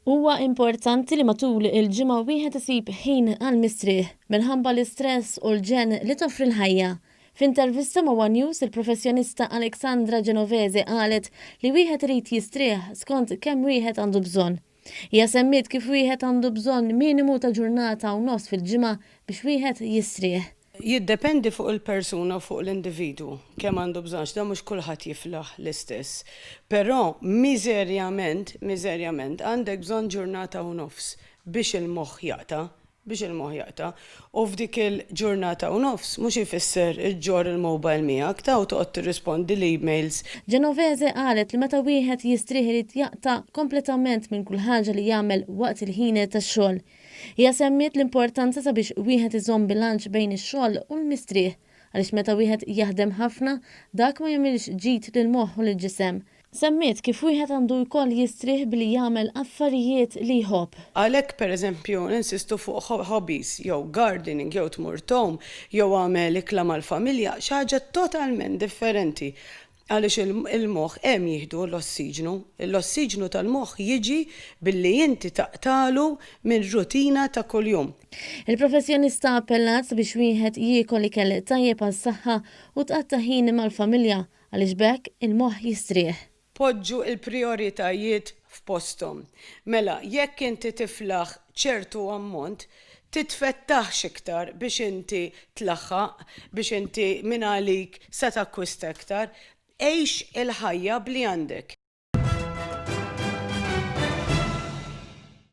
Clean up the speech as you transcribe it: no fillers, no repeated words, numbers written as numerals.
Huwa importanti li matul il-ġimgħa wieħed isib ħin għall-mistrieħ minħabba l-istress u l-ġen li toffri l-ħajja. F'intervista ma' One News, il-professjonista Aleksandra Genovese qalet li wieħed irid jistrieħ skont kemm wieħed għandu bżonn. Hija semmiet kif wieħed għandu bżonn minimu ta' ġurnata u nofs fil-ġimgħa biex wieħed jistrieħ. Jiddependi fuq il-persuna u fuq l-individu kemm għandu bżonn, da mhux kulħadd jiflaħ l-istess. Però miżerjament għandek bżonn ġurnata u nofs biex il-moħħ jaqta. U f'dik il-ġurnata u nofs mhux ifisser iġġor il-mobile miegħek ta' u toqgħod tirrispondi l-emails. Genovese qalet li meta wieħed jistrieħ irid jaqta' kompletament minn kull ħaġa li jagħmel waqt il-ħin tax-xogħol. Hija semmiet l-importanza sabiex wieħed iżomm bilanċ bejn ix-xogħol u l-mistrieħ għaliex meta wieħed jaħdem ħafna dak ma jagħmilx ġid lill-moħħ u lill-ġisem. Semmiet kif wieħed għandu jkoll jistrieħ billi jagħmel affarijiet li jħobb. Għalhekk pereżempju insistu fuq hobbies, jew gardening, jew tmur tom, jew għamel ikla mal-familja, xi ħaġa totalment differenti. Għaliex il-moħħ hemm jieħdu l-ossiġnu. L-ossiġnu tal-moħħ jiġi billi inti taqtalu minn rutina ta' kuljum. Il-professjonista appellat biex wieħed jiekol ikel tajjeb għas-saħħa u tqatta' ħin mal-familja għaliex bekk il-moħħ jistrieħ. Poġġu il-prioritajiet f'postom. Mela, jekk inti tiflaħ ċertu ammont, titfettaħx iktar biex inti tlaħħaq, biex inti minn għalik se takkwista iktar, għejx il-ħajja bli għandek.